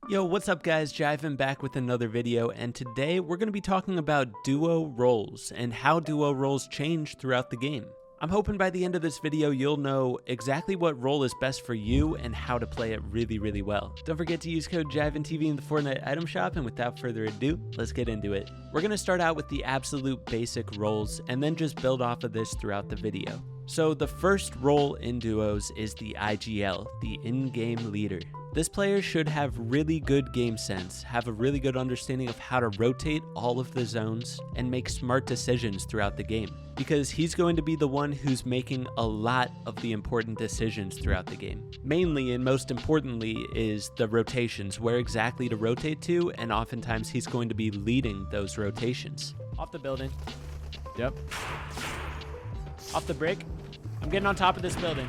Yo, what's up guys, Jivan back with another video, and today we're going to be talking about duo roles and how duo roles change throughout the game. I'm hoping by the end of this video you'll know exactly what role is best for you and how to play it really well. Don't forget to use code JivanTV in the Fortnite item shop, and without further ado, let's get into it. We're going to start out with the absolute basic roles and then just build off of this throughout the video. So the first role in duos is the IGL, the in-game leader. This player should have really good game sense, have a really good understanding of how to rotate all of the zones, and make smart decisions throughout the game. Because he's going to be the one who's making a lot of the important decisions throughout the game. Mainly and most importantly is the rotations, where exactly to rotate to, and oftentimes he's going to be leading those rotations. Off the building. Yep. Off the brick. I'm getting on top of this building.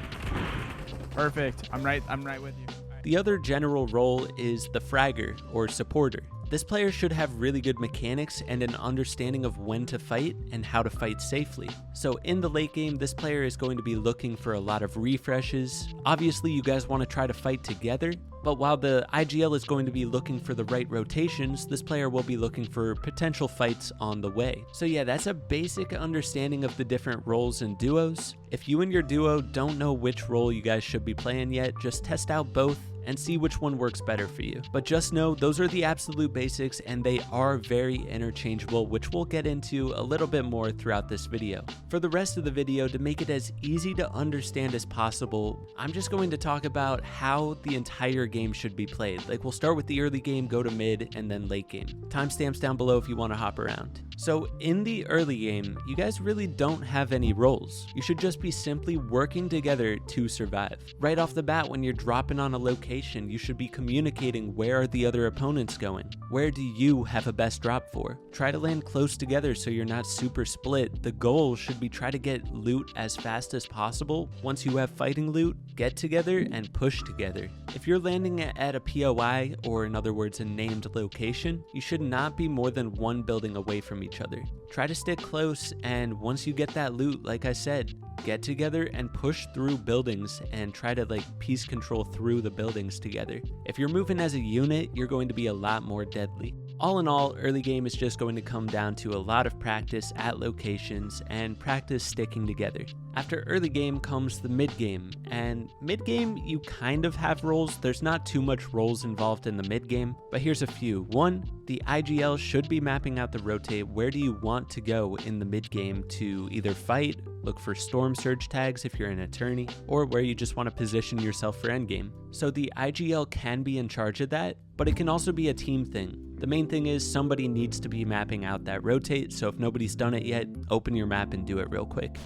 Perfect. I'm right with you. The other general role is the fragger, or supporter. This player should have really good mechanics and an understanding of when to fight and how to fight safely. So in the late game, this player is going to be looking for a lot of refreshes. Obviously, you guys want to try to fight together, but while the IGL is going to be looking for the right rotations, this player will be looking for potential fights on the way. So yeah, that's a basic understanding of the different roles in duos. If you and your duo don't know which role you guys should be playing yet, just test out both and see which one works better for you. But just know those are the absolute basics and they are very interchangeable, which we'll get into a little bit more throughout this video. For the rest of the video, to make it as easy to understand as possible, I'm just going to talk about how the entire game should be played. Like, we'll start with the early game, go to mid, and then late game. Timestamps down below if you want to hop around. So in the early game, you guys really don't have any roles. You should just be simply working together to survive. Right off the bat, when you're dropping on a location, you should be communicating where are the other opponents going. Where do you have a best drop for? Try to land close together so you're not super split. The goal should be try to get loot as fast as possible. Once you have fighting loot, get together and push together. If you're landing at a POI, or in other words a named location, you should not be more than one building away from each other. Try to stick close, and once you get that loot, like I said, get together and push through buildings and try to piece control through the buildings together. If you're moving as a unit, you're going to be a lot more deadly. All in all, early game is just going to come down to a lot of practice at locations and practice sticking together. After early game comes the mid game, and mid game you kind of have roles. There's not too much roles involved in the mid game, but here's a few. One, the IGL should be mapping out the rotate. Where do you want to go in the mid game to either fight, look for storm surge tags if you're an attorney, or where you just want to position yourself for endgame. So the IGL can be in charge of that, but it can also be a team thing. The main thing is somebody needs to be mapping out that rotate, so if nobody's done it yet, open your map and do it real quick.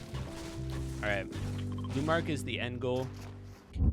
Alright, blue mark is the end goal.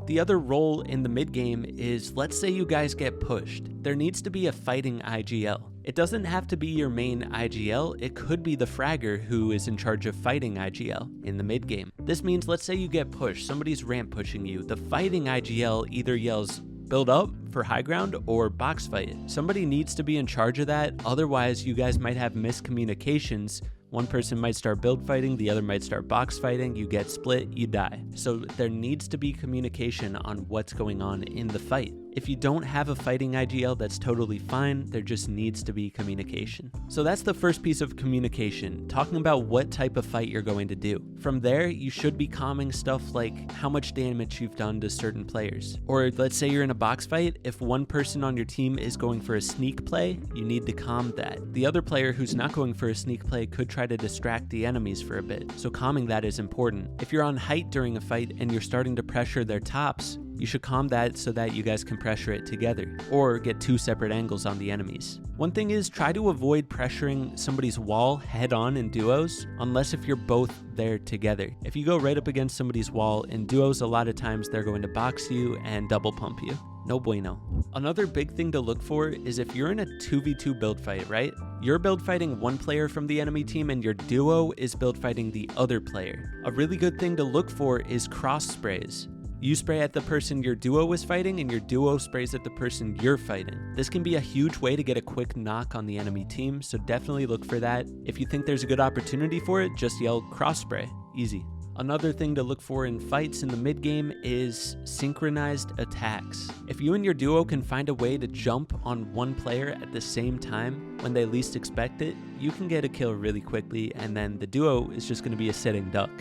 The other role in the mid game is, let's say you guys get pushed. There needs to be a fighting IGL. It doesn't have to be your main IGL, it could be the fragger who is in charge of fighting IGL in the mid game. This means, let's say you get pushed, somebody's ramp pushing you. The fighting IGL either yells build up for high ground or box fight. Somebody needs to be in charge of that, otherwise you guys might have miscommunications. One person might start build fighting, the other might start box fighting, you get split, you die. So there needs to be communication on what's going on in the fight. If you don't have a fighting IGL, that's totally fine. There just needs to be communication. So that's the first piece of communication, talking about what type of fight you're going to do. From there, you should be calming stuff like how much damage you've done to certain players. Or let's say you're in a box fight, if one person on your team is going for a sneak play, you need to calm that. The other player who's not going for a sneak play could try to distract the enemies for a bit, so calming that is important. If you're on height during a fight and you're starting to pressure their tops, you should calm that so that you guys can pressure it together, or get two separate angles on the enemies. One thing is, try to avoid pressuring somebody's wall head on in duos, unless if you're both there together. If you go right up against somebody's wall in duos, a lot of times they're going to box you and double pump you. No bueno. Another big thing to look for is if you're in a 2v2 build fight, right? You're build fighting one player from the enemy team and your duo is build fighting the other player. A really good thing to look for is cross sprays. You spray at the person your duo is fighting and your duo sprays at the person you're fighting. This can be a huge way to get a quick knock on the enemy team, so definitely look for that. If you think there's a good opportunity for it, just yell cross spray. Easy. Another thing to look for in fights in the mid game is synchronized attacks. If you and your duo can find a way to jump on one player at the same time when they least expect it, you can get a kill really quickly, and then the duo is just going to be a sitting duck.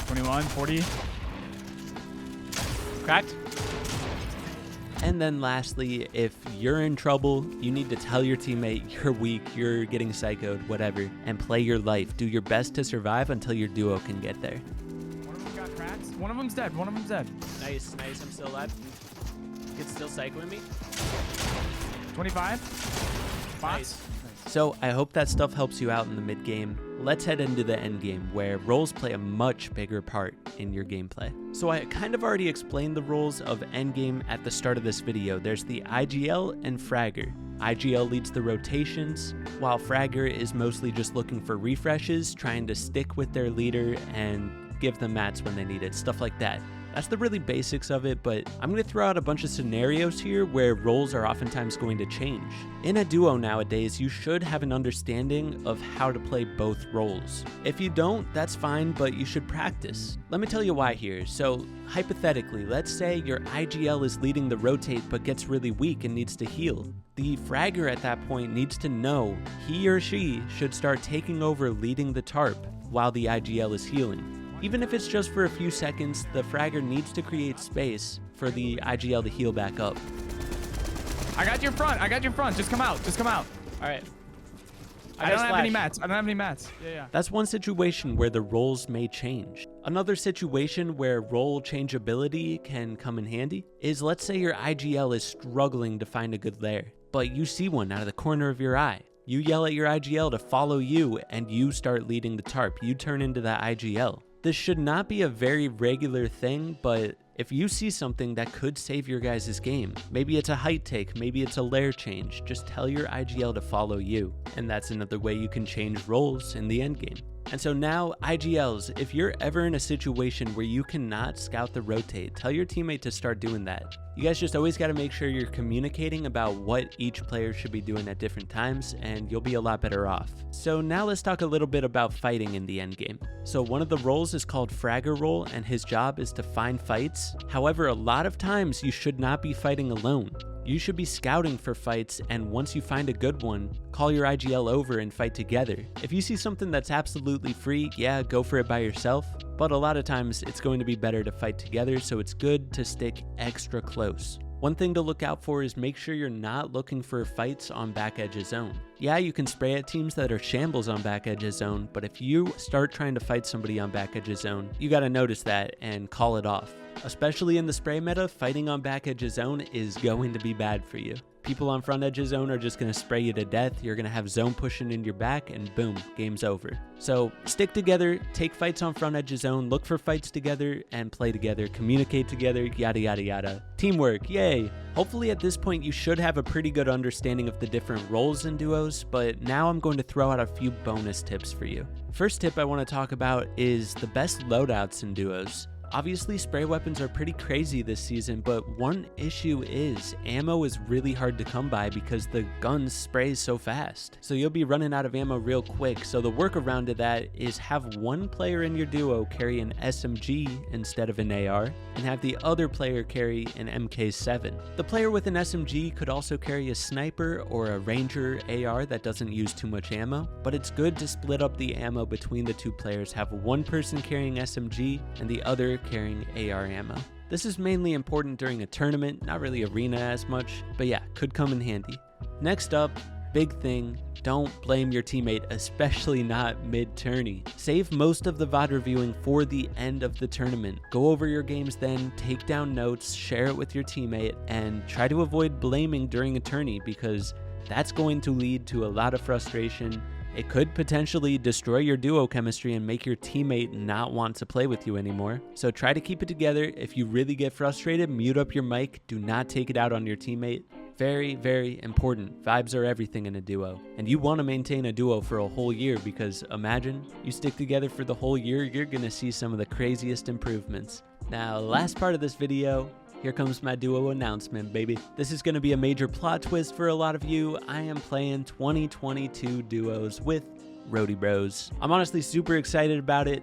21, 40. Cracked. And then lastly, if you're in trouble, you need to tell your teammate you're weak, you're getting psychoed, whatever, and play your life. Do your best to survive until your duo can get there. One of them got cracks. One of them's dead. One of them's dead. Nice, nice. I'm still alive. It's still psychoing me. 25. Bots. Nice. So I hope that stuff helps you out in the mid game. Let's head into the end game, where roles play a much bigger part in your gameplay. So I kind of already explained the roles of end game at the start of this video. There's the IGL and fragger. IGL leads the rotations, while fragger is mostly just looking for refreshes, trying to stick with their leader and give them mats when they need it, stuff like that. That's the really basics of it, but I'm going to throw out a bunch of scenarios here where roles are oftentimes going to change. In a duo nowadays, you should have an understanding of how to play both roles. If you don't, that's fine, but you should practice. Let me tell you why here. So hypothetically, let's say your IGL is leading the rotate but gets really weak and needs to heal. The fragger at that point needs to know he or she should start taking over leading the tarp while the IGL is healing. Even if it's just for a few seconds, the fragger needs to create space for the IGL to heal back up. I got your front. I got your front. Just come out. Just come out. All right. I don't have any mats. I don't have any mats. Yeah. That's one situation where the roles may change. Another situation where role changeability can come in handy is, let's say your IGL is struggling to find a good lair, but you see one out of the corner of your eye. You yell at your IGL to follow you, and you start leading the tarp. You turn into that IGL. This should not be a very regular thing, but if you see something that could save your guys' game, maybe it's a height take, maybe it's a lair change, just tell your IGL to follow you. And that's another way you can change roles in the endgame. And so now, IGLs, if you're ever in a situation where you cannot scout the rotate, tell your teammate to start doing that. You guys just always got to make sure you're communicating about what each player should be doing at different times, and you'll be a lot better off. So now let's talk a little bit about fighting in the endgame. So one of the roles is called fragger role, and his job is to find fights. However, a lot of times you should not be fighting alone. You should be scouting for fights, and once you find a good one, call your IGL over and fight together. If you see something that's absolutely free, yeah, go for it by yourself, but a lot of times it's going to be better to fight together, so it's good to stick extra close. One thing to look out for is make sure you're not looking for fights on back edge of zone. Yeah, you can spray at teams that are shambles on back edge of zone, but if you start trying to fight somebody on back edge of zone, you gotta notice that and call it off. Especially in the spray meta, fighting on back edge of zone is going to be bad for you. People on front edge of zone are just going to spray you to death. You're going to have zone pushing in your back, and boom, game's over. So stick together, take fights on front edge of zone, look for fights together, and play together, communicate together, yada yada yada. Teamwork, yay! Hopefully at this point you should have a pretty good understanding of the different roles in duos, but now I'm going to throw out a few bonus tips for you. First tip I want to talk about is the best loadouts in duos. Obviously, spray weapons are pretty crazy this season, but one issue is ammo is really hard to come by because the gun sprays so fast. So you'll be running out of ammo real quick. So the workaround to that is have one player in your duo carry an SMG instead of an AR, and have the other player carry an MK7. The player with an SMG could also carry a sniper or a ranger AR that doesn't use too much ammo, but it's good to split up the ammo between the two players, have one person carrying SMG and the other carrying AR ammo. This is mainly important during a tournament, not really arena as much, but yeah, could come in handy. Next up, big thing, don't blame your teammate, especially not mid-tourney. Save most of the VOD reviewing for the end of the tournament. Go over your games then, take down notes, share it with your teammate, and try to avoid blaming during a tourney because that's going to lead to a lot of frustration. It could potentially destroy your duo chemistry and make your teammate not want to play with you anymore. So try to keep it together. If you really get frustrated, mute up your mic. Do not take it out on your teammate. Very, very important. Vibes are everything in a duo. And you want to maintain a duo for a whole year because imagine you stick together for the whole year, you're going to see some of the craziest improvements. Now, last part of this video, here comes my duo announcement, baby. This is going to be a major plot twist for a lot of you. I am playing 2022 duos with Roadie Bros. I'm honestly super excited about it.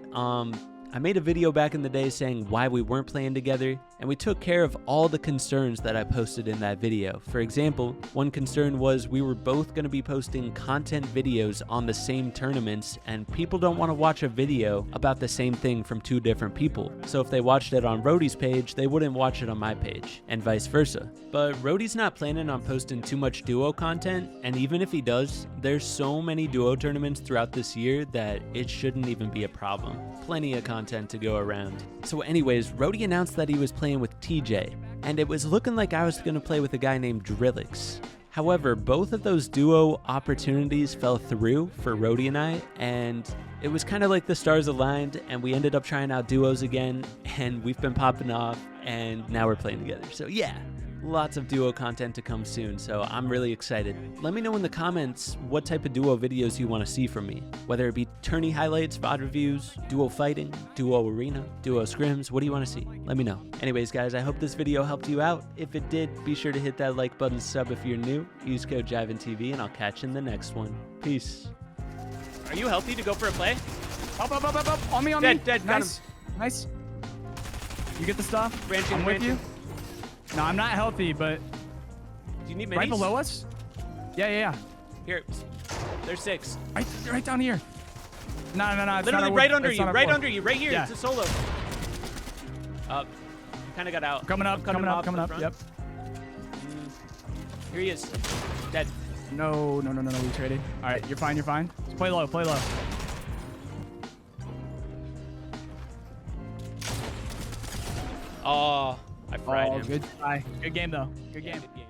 I made a video back in the day saying why we weren't playing together, and we took care of all the concerns that I posted in that video. For example, one concern was we were both going to be posting content videos on the same tournaments, and people don't want to watch a video about the same thing from two different people. So if they watched it on Roadie's page, they wouldn't watch it on my page, and vice versa. But Roadie's not planning on posting too much duo content, and even if he does, there's so many duo tournaments throughout this year that it shouldn't even be a problem. Plenty of content to go around. So anyways, Roadie announced that he was playing with TJ, and it was looking like I was going to play with a guy named Drillix. However, both of those duo opportunities fell through for Roadie and I, and it was kind of like the stars aligned, and we ended up trying out duos again, and we've been popping off, and now we're playing together. So yeah, lots of duo content to come soon, so I'm really excited. Let me know in the comments what type of duo videos you want to see from me, whether it be tourney highlights, VOD reviews, duo fighting, duo arena, duo scrims. What do you want to see? Let me know. Anyways, guys, I hope this video helped you out. If it did, be sure to hit that like button, sub if you're new, use code JivanTV, and I'll catch you in the next one. Peace. Are you healthy to go for a play? Up. On me, on me. Dead. Got him. Nice. You get the stuff? Branching, I'm with branching. you. No, I'm not healthy, but Do you need minis? right below us? Yeah. Here. There's 6. Right down here. No. It's Literally not right our under it's you. not our Right floor. under you. Right here. Yeah. It's a solo. Kind of got out. Coming up. Coming up. Yep. Here he is. Dead. No. We traded. All right, you're fine. Just play low. Oh, I fried him. Good try. Good game though. Good game. Good game.